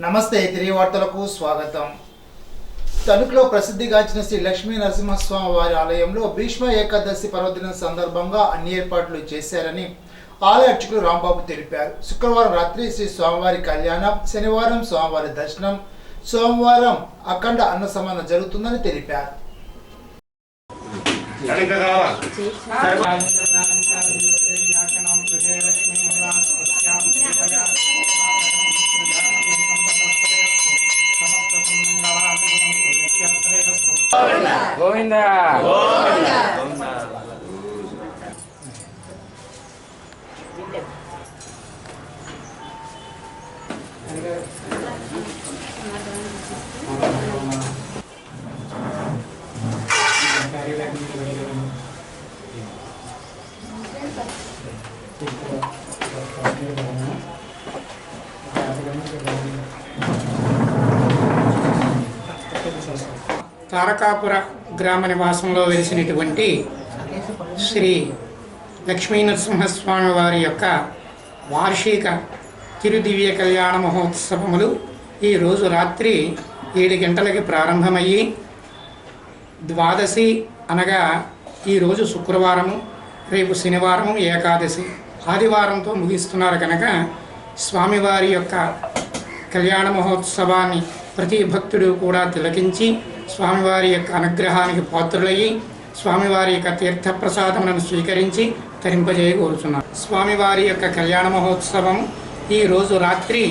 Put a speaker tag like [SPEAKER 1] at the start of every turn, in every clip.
[SPEAKER 1] నమస్తే తిరిగి వార్తలకు స్వాగతం. తణుకులో ప్రసిద్ధిగాంచిన శ్రీ లక్ష్మీ నరసింహస్వామి వారి ఆలయంలో భీష్మ ఏకాదశి పర్వదినం సందర్భంగా అన్ని ఏర్పాట్లు చేశారని ఆలయ అర్చకులు రాంబాబు తెలిపారు. శుక్రవారం రాత్రి శ్రీ స్వామివారి కళ్యాణం, శనివారం స్వామివారి దర్శనం, సోమవారం అఖండ అన్న సమానం జరుగుతుందని తెలిపారు.
[SPEAKER 2] గోవిందా
[SPEAKER 3] తారకాపుర గ్రామ నివాసంలో వెలిసినటువంటి శ్రీ లక్ష్మీ నరసింహస్వామి వారి యొక్క వార్షిక తిరుదివ్య కళ్యాణ మహోత్సవములు ఈరోజు రాత్రి 7 గంటలకి ప్రారంభమయ్యి ద్వాదశి అనగా ఈరోజు శుక్రవారము, రేపు శనివారము ఏకాదశి, ఆదివారంతో ముగిస్తున్నారు కనుక స్వామివారి యొక్క కళ్యాణ మహోత్సవాన్ని ప్రతి భక్తుడు కూడా తిలకించి స్వామివారి యొక్క అనుగ్రహానికి పాత్రులయ్యి స్వామివారి యొక్క తీర్థప్రసాదములను స్వీకరించి తరింపజేయకూరుచున్నారు. స్వామివారి యొక్క కళ్యాణ మహోత్సవం ఈరోజు రాత్రి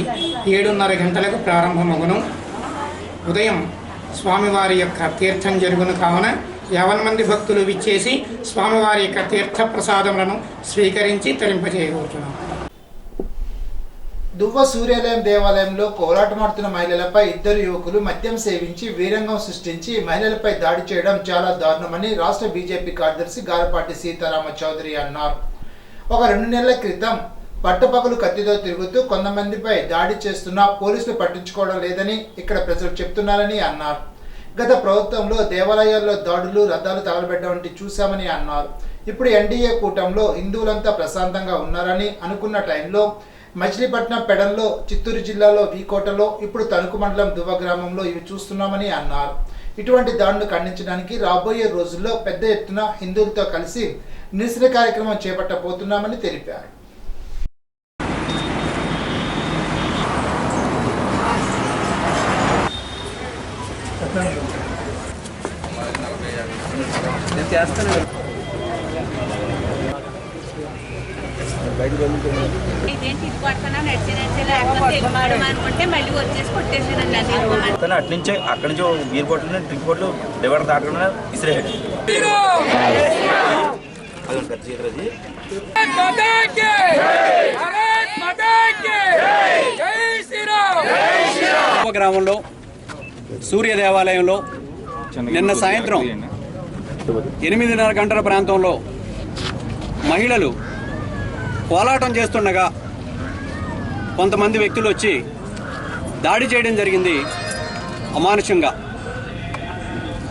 [SPEAKER 3] 7:30 గంటలకు ప్రారంభమగును. ఉదయం స్వామివారి యొక్క తీర్థం జరుగును కావున 50 మంది భక్తులు విచ్చేసి స్వామివారి యొక్క తీర్థప్రసాదములను స్వీకరించి తరింపజేయకూరుచున్నారు.
[SPEAKER 1] దువ్వ సూర్యాలయం దేవాలయంలో కోలాటమాడుతున్న మహిళలపై 2 యువకులు మద్యం సేవించి వీరంగం సృష్టించి మహిళలపై దాడి చేయడం చాలా దారుణమని రాష్ట్ర బీజేపీ కార్యదర్శి గారపాటి సీతారామ చౌదరి అన్నారు. ఒక 2 నెలల క్రితం పట్టపగలు కత్తితో తిరుగుతూ కొంతమందిపై దాడి చేస్తున్నా పోలీసులు పట్టించుకోవడం లేదని ఇక్కడ ప్రజలు చెప్తున్నారని అన్నారు. గత ప్రభుత్వంలో దేవాలయాల్లో దాడులు, రథాలు తగలబెట్టడం వంటి చూశామని అన్నారు. ఇప్పుడు ఎన్డీఏ కూటమిలో హిందువులంతా ప్రశాంతంగా ఉన్నారని అనుకున్న టైంలో మచిలీపట్నం పెడల్లో, చిత్తూరు జిల్లాలో వీకోటలో, ఇప్పుడు తణుకు మండలం దువ్వ గ్రామంలో ఇవి చూస్తున్నామని అన్నారు. ఇటువంటి దాడులు ఖండించడానికి రాబోయే రోజుల్లో పెద్ద ఎత్తున హిందువులతో కలిసి నిరసన కార్యక్రమం చేపట్టబోతున్నామని తెలిపారు.
[SPEAKER 4] అట్నుంచే అక్కడి నుంచి beer bottle, drink bottle divider దాటకుండా ఇసిరేయాడు.
[SPEAKER 2] గ్రామంలో సూర్య దేవాలయంలో నిన్న సాయంత్రం 8:30 గంటల ప్రాంతంలో మహిళలు కోలాటం చేస్తుండగా కొంతమంది వ్యక్తులు వచ్చి దాడి చేయడం జరిగింది. అమానుషంగా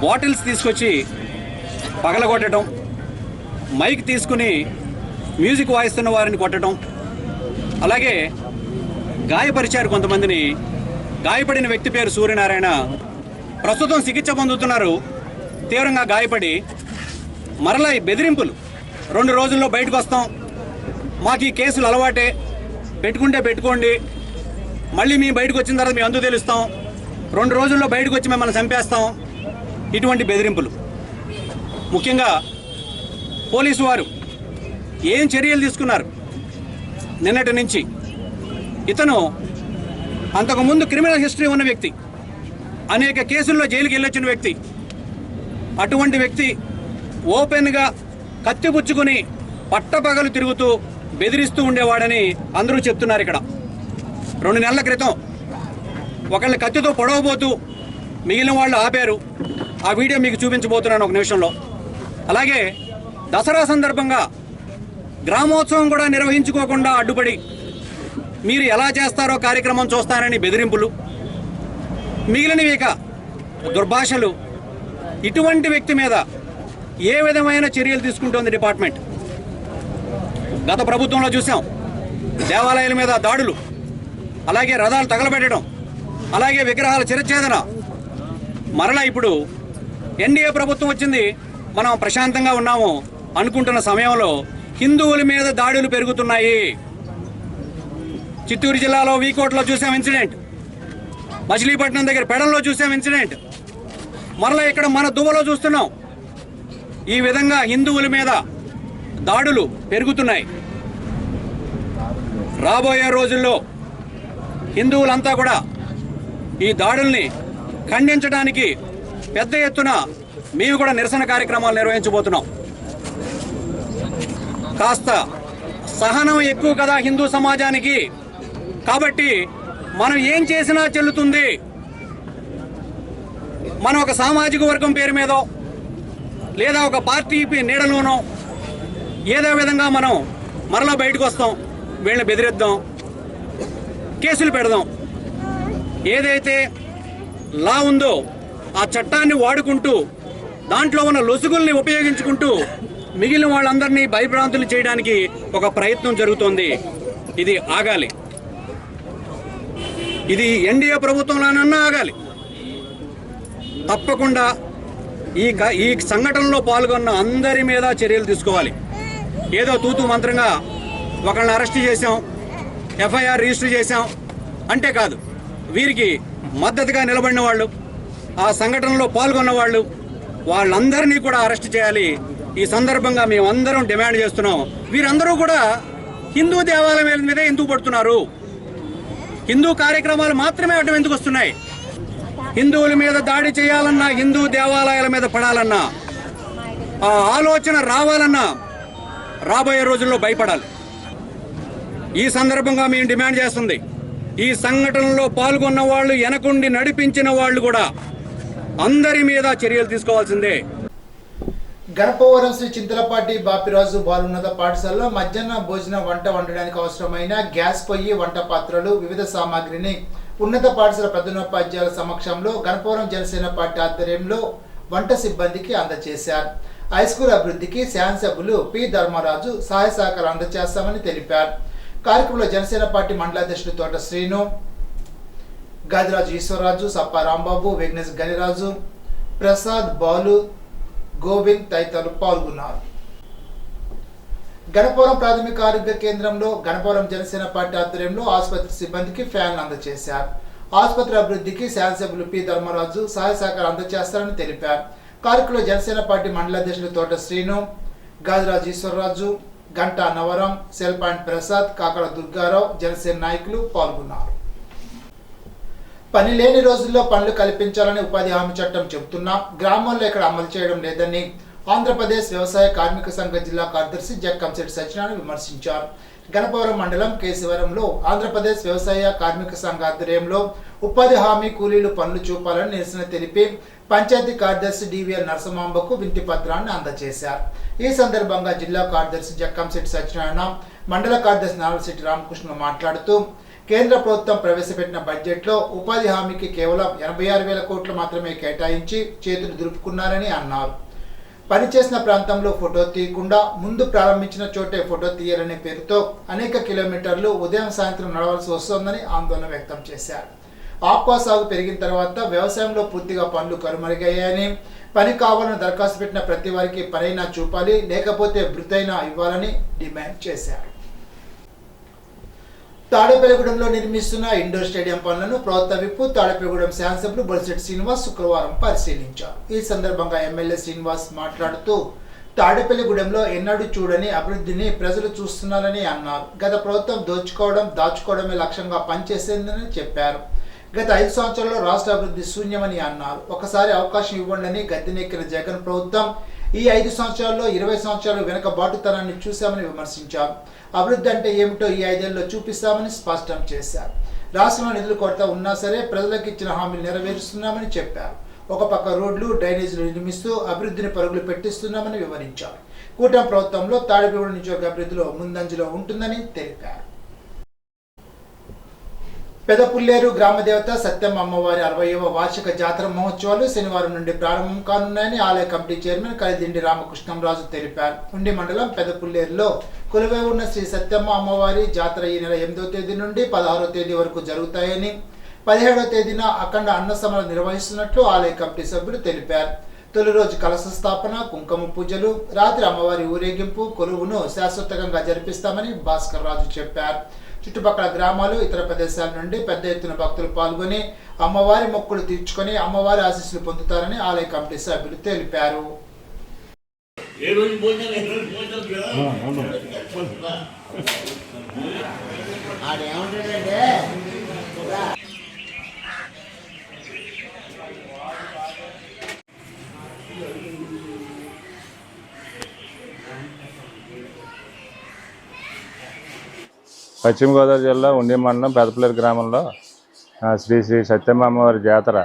[SPEAKER 2] బాటిల్స్ తీసుకొచ్చి పగలగొట్టడం, మైక్ తీసుకుని మ్యూజిక్ వాయిస్తున్న వారిని కొట్టడం, అలాగే గాయపరిచారు కొంతమందిని. గాయపడిన వ్యక్తి పేరు సూర్యనారాయణ. ప్రస్తుతం చికిత్స పొందుతున్నారు. తీవ్రంగా గాయపడి మరలా ఈ బెదిరింపులు, 2 రోజుల్లో బయటకు వస్తాం, మాకు ఈ కేసులు అలవాటే, పెట్టుకుంటే పెట్టుకోండి, మళ్ళీ మేము బయటకు వచ్చిన తర్వాత మేము అందుకు తెలుస్తాం, 2 రోజుల్లో బయటకు వచ్చి మిమ్మల్ని చంపేస్తాం, ఇటువంటి బెదిరింపులు. ముఖ్యంగా పోలీసు వారు ఏం చర్యలు తీసుకున్నారు నిన్నటి నుంచి? ఇతను అంతకుముందు క్రిమినల్ హిస్టరీ ఉన్న వ్యక్తి, అనేక కేసుల్లో జైలుకి వెళ్ళొచ్చిన వ్యక్తి. అటువంటి వ్యక్తి ఓపెన్గా కత్తిపుచ్చుకుని పట్టపగలు తిరుగుతూ బెదిరిస్తూ ఉండేవాడని అందరూ చెప్తున్నారు. ఇక్కడ 2 నెలల క్రితం ఒకళ్ళని కత్తితో పొడవబోతూ మిగిలిన వాళ్ళు ఆపారు. ఆ వీడియో మీకు చూపించబోతున్నాను ఒక నిమిషంలో. అలాగే దసరా సందర్భంగా గ్రామోత్సవం కూడా నిర్వహించుకోకుండా అడ్డుపడి మీరు ఎలా చేస్తారో కార్యక్రమం చూస్తానని బెదిరింపులు, మిగిలినవి ఇక దుర్భాషలు. ఇటువంటి వ్యక్తి మీద ఏ విధమైన చర్యలు తీసుకుంటోంది డిపార్ట్మెంట్? గత ప్రభుత్వంలో చూసాం దేవాలయాల మీద దాడులు, అలాగే రథాలు తగలబెట్టడం, అలాగే విగ్రహాల చిరఛేదన. మరలా ఇప్పుడు ఎన్డీఏ ప్రభుత్వం వచ్చింది, మనం ప్రశాంతంగా ఉన్నాము అనుకుంటున్న సమయంలో హిందువుల మీద దాడులు పెరుగుతున్నాయి. చిత్తూరు జిల్లాలో వీకోట్లో చూసాం ఇన్సిడెంట్, మచిలీపట్నం దగ్గర పెడంలో చూసాం ఇన్సిడెంట్, మరలా ఇక్కడ మన దువ్వలో చూస్తున్నాం. ఈ విధంగా హిందువుల మీద దాడులు పెరుగుతున్నాయి. రాబోయే రోజుల్లో హిందువులంతా కూడా ఈ దాడుల్ని ఖండించడానికి పెద్ద ఎత్తున మేము కూడా నిరసన కార్యక్రమాలు నిర్వహించబోతున్నాం. కాస్త సహనం ఎక్కువ కదా హిందూ సమాజానికి, కాబట్టి మనం ఏం చేసినా చెల్లుతుంది. మనం ఒక సామాజిక వర్గం పేరు మీదో లేదా ఒక పార్టీ నీడలోనో ఏదో విధంగా మనం మరలా బయటకు వస్తాం, వీళ్ళని బెదిరిద్దాం, కేసులు పెడదాం. ఏదైతే లా ఉందో ఆ చట్టాన్ని వాడుకుంటూ దాంట్లో ఉన్న లొసుగుల్ని ఉపయోగించుకుంటూ మిగిలిన వాళ్ళందరినీ భయభ్రాంతులు చేయడానికి ఒక ప్రయత్నం జరుగుతోంది. ఇది ఆగాలి. ఇది ఎన్డీఏ ప్రభుత్వంలోనన్నా ఆగాలి. తప్పకుండా ఈ సంఘటనలో పాల్గొన్న అందరి మీద చర్యలు తీసుకోవాలి. ఏదో తూతూ మంత్రంగా ఒకళ్ళని అరెస్ట్ చేశాం, ఎఫ్ఐఆర్ రిజిస్టర్ చేశాం అంటే కాదు. వీరికి మద్దతుగా నిలబడిన వాళ్ళు, ఆ సంఘటనలో పాల్గొన్న వాళ్ళు, వాళ్ళందరినీ కూడా అరెస్ట్ చేయాలి. ఈ సందర్భంగా మేమందరం డిమాండ్ చేస్తున్నాం. వీరందరూ కూడా హిందూ దేవాలయాల మీదే ఎందుకు పడుతున్నారు? హిందూ కార్యక్రమాలు మాత్రమే అటు ఎందుకు వస్తున్నాయి? హిందువుల మీద దాడి చేయాలన్నా, హిందూ దేవాలయాల మీద పడాలన్నా, ఆ ఆలోచన రావాలన్నా రాబోయే రోజుల్లో భయపడాలి. ఈ సందర్భంగా మేము డిమాండ్ చేస్తుంది, ఈ సంఘటనలో పాల్గొన్న వాళ్ళు, వెనకుండి నడిపించిన వాళ్ళు కూడా అందరి మీద చర్యలు తీసుకోవాల్సిందే.
[SPEAKER 1] గణపవరం శ్రీ చింతలపాటి బాపిరాజు బాలున్నత పాఠశాలలో మధ్యాహ్న భోజన వంట వండడానికి అవసరమైన గ్యాస్ పొయ్యి, వంట పాత్రలు, వివిధ సామాగ్రిని ఉన్నత పాఠశాల ప్రధానోపాధ్యాయుల సమక్షంలో గణపవరం జనసేన పార్టీ ఆధ్వర్యంలో వంట సిబ్బందికి అందజేశారు. హైస్కూల్ అభివృద్ధికి శాసనసభ్యులు పి ధర్మరాజు సహాయ సహకారం అందజేస్తామని తెలిపారు. కార్యక్రమంలో జనసేన పార్టీ మండలాధ్యక్షుడు తోట శ్రీను, గాదిరాజు ఈశ్వరరాజు, సప్ప రాంబాబు, విఘ్నేష్ గణిరాజు, ప్రసాద్, బాలు, గోవింద్ తదితరులు పాల్గొన్నారు. గణపవరం ప్రాథమిక ఆరోగ్య కేంద్రంలో గణపవరం జనసేన పార్టీ ఆధ్వర్యంలో ఆసుపత్రి సిబ్బందికి ఫ్యాన్లు అందజేశారు. ఆసుపత్రి అభివృద్ధికి శాసనసభ్యులు పి ధర్మరాజు సహాయ సహకారం అందజేస్తారని తెలిపారు. కార్యక్రమంలో జనసేన పార్టీ మండలాధ్యక్షులు తోట శ్రీను, గాదిరాజు ఈశ్వరరాజు, గంటా నవరం, సెల్పాయింట్ ప్రసాద్, కాకడ దుర్గారావు, జనసేన నాయకులు పాల్గొన్నారు. పని లేని రోజుల్లో పనులు కల్పించాలని ఉపాధి హామీ చట్టం చెబుతున్నా గ్రామాల్లో ఇక్కడ అమలు చేయడం లేదని ఆంధ్రప్రదేశ్ వ్యవసాయ కార్మిక సంఘ జిల్లా కార్యదర్శి జక్కంశెట్టి సత్యనారాయణ విమర్శించారు. గణపవరం మండలం కేశవరంలో ఆంధ్రప్రదేశ్ వ్యవసాయ కార్మిక సంఘ ఆధ్వర్యంలో ఉపాధి హామీ కూలీలు పనులు చూపాలని నిరసన తెలిపి పంచాయతీ కార్యదర్శి డివిఎల్ నరసింహాంబకు వింటి పత్రాన్ని అందజేశారు. ఈ సందర్భంగా జిల్లా కార్యదర్శి జక్కంశెట్టి సత్యనారాయణ, మండల కార్యదర్శి నారాయణశెట్టి రామకృష్ణ మాట్లాడుతూ కేంద్ర ప్రభుత్వం ప్రవేశపెట్టిన బడ్జెట్లో ఉపాధి హామీకి కేవలం 86,000 కోట్లు మాత్రమే కేటాయించి చేతులు దులుపుకున్నారని అన్నారు. పనిచేసిన ప్రాంతంలో ఫోటో తీయకుండా ముందు ప్రారంభించిన చోటే ఫోటో తీయాలనే పేరుతో అనేక కిలోమీటర్లు ఉదయం సాయంత్రం నడవలసి వస్తోందని ఆందోళన వ్యక్తం చేశారు. ఆక్వా సాగు పెరిగిన తర్వాత వ్యవసాయంలో పూర్తిగా పనులు కనుమరుగయ్యాయని, పని కావాలని దరఖాస్తు పెట్టిన ప్రతి వారికి పనైనా చూపాలి, లేకపోతే వృత్తైనా ఇవ్వాలని డిమాండ్ చేశారు. తాడేపల్లిగూడెంలో నిర్మిస్తున్న ఇండోర్ స్టేడియం పనులను ప్రభుత్వ విప్పు తాడేపల్లిగూడెం శాసనసభ్యులు బొలిశెట్టి శ్రీనివాస్ శుక్రవారం పరిశీలించారు. ఈ సందర్భంగా ఎమ్మెల్యే శ్రీనివాస్ మాట్లాడుతూ తాడేపల్లిగూడెంలో ఎన్నడూ చూడని అభివృద్ధిని ప్రజలు చూస్తున్నారని అన్నారు. గత ప్రభుత్వం దోచుకోవడం, దాచుకోవడమే లక్ష్యంగా పనిచేసేందని చెప్పారు. గత 5 సంవత్సరాల్లో రాష్ట్ర అభివృద్ధి శూన్యమని అన్నారు. ఒకసారి అవకాశం ఇవ్వండి గద్దెనెక్కిన జగన్ ప్రభుత్వం ఈ 5 సంవత్సరాల్లో 20 సంవత్సరాలు వెనుకబాటుతనాన్ని చూశామని విమర్శించారు. అభివృద్ధి అంటే ఏమిటో ఈ 5 ఏళ్లలో చూపిస్తామని స్పష్టం చేశారు. రాష్ట్రంలో నిధులు కొరత ఉన్నా సరే ప్రజలకు ఇచ్చిన హామీలు నెరవేరుస్తున్నామని చెప్పారు. ఒక పక్క రోడ్లు, డ్రైనేజీలు నిర్మిస్తూ అభివృద్ధిని పరుగులు పెట్టిస్తున్నామని వివరించారు. కూటమి ప్రభుత్వంలో తాడేపల్లిగూడెం నియోజకవర్గ అభివృద్ధిలో ముందంజలో ఉంటుందని తెలిపారు. పెదపుల్లేరు గ్రామదేవత సత్యమ్మ అమ్మవారి 60వ వార్షిక జాతర మహోత్సవాలు శనివారం నుండి ప్రారంభం కానున్నాయని ఆలయ కమిటీ చైర్మన్ కలిదిండి రామకృష్ణంరాజు తెలిపారు. ఉండి మండలం పెదపుల్లేరులో కొలువై ఉన్న శ్రీ సత్యమ్మ అమ్మవారి జాతర ఈ నెల 8వ తేదీ నుండి 16వ తేదీ వరకు జరుగుతాయని, 17వ తేదీన అఖండ అన్న సమరం నిర్వహిస్తున్నట్లు ఆలయ కమిటీ సభ్యులు తెలిపారు. తొలి రోజు కలశ స్థాపన, కుంకుమ పూజలు, రాత్రి అమ్మవారి ఊరేగింపు, కొలువును శాశ్వతంగా జరిపిస్తామని భాస్కర్ రాజు చెప్పారు. చుట్టుపక్కల గ్రామాలు, ఇతర ప్రదేశాల నుండి పెద్ద ఎత్తున భక్తులు పాల్గొని అమ్మవారి మొక్కులు తీర్చుకొని అమ్మవారి ఆశీస్సులు పొందుతారని ఆలయ కమిటీ సభ్యులు తెలిపారు.
[SPEAKER 5] పశ్చిమ గోదావరి జిల్లా ఉండి మండలం పెదపల్లి గ్రామంలో శ్రీ శ్రీ సత్యమ్మ అమ్మవారి జాతర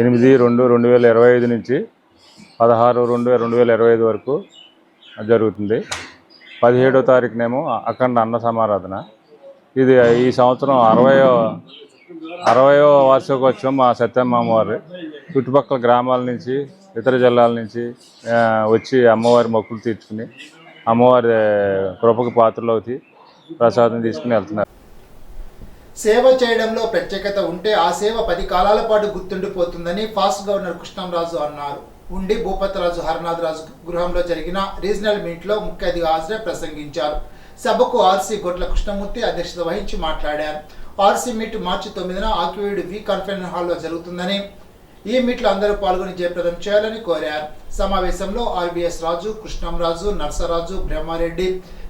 [SPEAKER 5] 8/2/2025 నుంచి 16/2/2025 వరకు జరుగుతుంది. 17వ తారీఖునేమో అఖండ అన్న సమారాధన. ఇది ఈ సంవత్సరం 60వ వార్షికోత్సవం మా సత్యమ్మ అమ్మవారి చుట్టుపక్కల గ్రామాల నుంచి, ఇతర జిల్లాల నుంచి వచ్చి అమ్మవారి మొక్కులు తీర్చుకుని అమ్మవారి కృపకు పాత్రలు అవుతాయి, ప్రసాదం తీసుకుని వెళ్తున్నారు.
[SPEAKER 1] సేవ చేయడంలో ప్రత్యేకత ఉంటే ఆ సేవ 10 కాలాల పాటు గుర్తుండిపోతుందని ఫాస్ట్ గవర్నర్ కృష్ణంరాజు అన్నారు. ఉండి భూపతిరాజు హరనాథ్ రాజు గృహంలో జరిగిన రీజనల్ మీట్లో ముఖ్య అతిథిగా హాజరై ప్రసంగించారు. సభకు ఆర్సీ గొట్ల కృష్ణమూర్తి అధ్యక్షత వహించి మాట్లాడారు. ఆర్సీ మీట్ మార్చి 9న ఆక్యువీడ్ వి కాన్ఫరెన్స్ హాల్లో జరుగుతుందని, ఈ మీట్లో అందరూ పాల్గొని జయప్రదం చేయాలని కోరారు. సమావేశంలో ఆర్బీఎస్ రాజు, కృష్ణంరాజు, నర్సరాజు, బ్రహ్మారెడ్డి,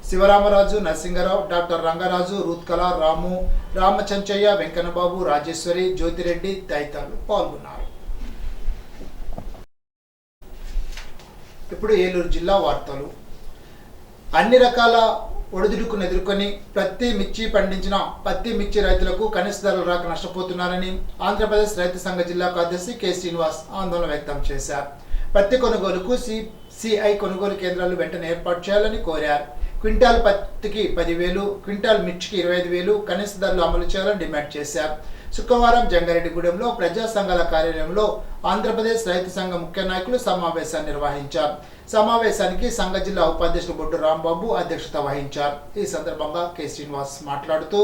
[SPEAKER 1] శివరామరాజు, నరసింగరావు, డాక్టర్ రంగరాజు, రూత్కల, రాము, రామచంచయ్య, వెంకన్నబాబు, రాజేశ్వరి, జ్యోతిరెడ్డి తదితరులు పాల్గొన్నారు. ఇప్పుడు ఏలూరు జిల్లా వార్తలు. అన్ని రకాల ఒడిదుడుకును ఎదుర్కొని ప్రతి మిర్చి పండించిన పత్తి మిర్చి రైతులకు కనీస ధరలు రాక నష్టపోతున్నారని ఆంధ్రప్రదేశ్ రైతు సంఘ జిల్లా కార్యదర్శి కె శ్రీనివాస్ ఆందోళన వ్యక్తం చేశారు. పత్తి కొనుగోలుకు సిఐ కొనుగోలు కేంద్రాలు వెంటనే ఏర్పాటు చేయాలని కోరారు. క్వింటాల్ పత్తికి 10,000, క్వింటాల్ మిర్చికి 25,000 కనీస ధరలు అమలు చేయాలని డిమాండ్ చేశారు. శుక్రవారం జంగారెడ్డిగూడెంలో ప్రజా సంఘాల కార్యాలయంలో ఆంధ్రప్రదేశ్ రైతు సంఘ ముఖ్య నాయకులు సమావేశాన్ని నిర్వహించారు. సమావేశానికి సంఘ జిల్లా ఉపాధ్యక్షుడు బొడ్డు రాంబాబు అధ్యక్షత వహించారు. ఈ సందర్భంగా కె శ్రీనివాస్ మాట్లాడుతూ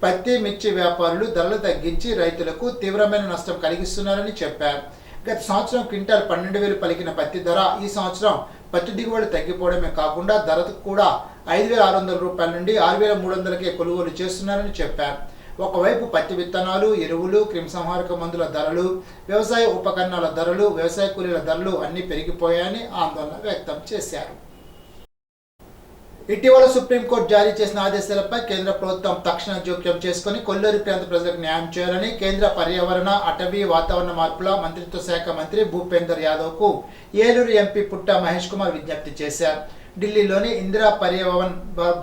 [SPEAKER 1] పత్తి మిర్చి వ్యాపారులు ధరలు తగ్గించి రైతులకు తీవ్రమైన నష్టం కలిగిస్తున్నారని చెప్పారు. గత సంవత్సరం క్వింటాల్ 12,000 పలికిన పత్తి ధర ఈ సంవత్సరం పత్తి దిగుబడి తగ్గిపోవడమే కాకుండా ధర కూడా 5,600 రూపాయల నుండి 6,300కే కొనుగోలు చేస్తున్నారని చెప్పారు. ఒకవైపు పత్తి విత్తనాలు, ఎరువులు, క్రిమిసంహారక మందుల ధరలు, వ్యవసాయ ఉపకరణాల ధరలు, వ్యవసాయ కూలీల ధరలు అన్నీ పెరిగిపోయాయని ఆందోళన వ్యక్తం చేశారు. ఇటీవల సుప్రీంకోర్టు జారీ చేసిన ఆదేశాలపై కేంద్ర ప్రభుత్వం తక్షణ జోక్యం చేసుకుని కొల్లేరు ప్రాంత ప్రజలకు న్యాయం చేయాలని కేంద్ర పర్యావరణ, అటవీ, వాతావరణ మార్పుల మంత్రిత్వ శాఖ మంత్రి భూపేందర్ యాదవ్కు ఏలూరు ఎంపీ పుట్ట మహేష్ కుమార్ విజ్ఞప్తి చేశారు. ఢిల్లీలోని ఇందిరా పర్యావరణ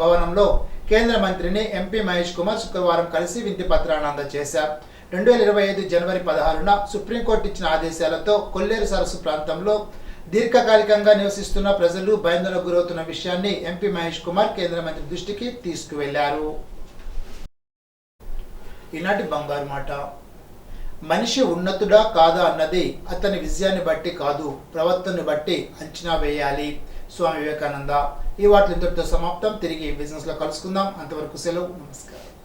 [SPEAKER 1] భవనంలో కేంద్ర మంత్రిని ఎంపీ మహేష్ కుమార్ శుక్రవారం కలిసి వినతి పత్రాన్ని అందజేశారు. 2025 జనవరి 16న సుప్రీంకోర్టు ఇచ్చిన ఆదేశాలతో కొల్లేరు సరస్సు ప్రాంతంలో దీర్ఘకాలికంగా నివసిస్తున్న ప్రజలు భయాందోళనకు గురవుతున్న విషయాన్ని ఎంపీ మహేష్ కుమార్ కేంద్ర మంత్రి దృష్టికి తీసుకువెళ్లారు. ఈనాటి బంగారు మాట. మనిషి ఉన్నతుడా కాదా అన్నది అతని విజయాన్ని బట్టి కాదు, ప్రవర్తనను బట్టి అంచనా వేయాలి. స్వామి వివేకానంద. ఈ వార్తలు ఇంతటితో సమాప్తం. తిరిగి బిజినెస్ లో కలుసుకుందాం. అంతవరకు సెలవు. నమస్కారం.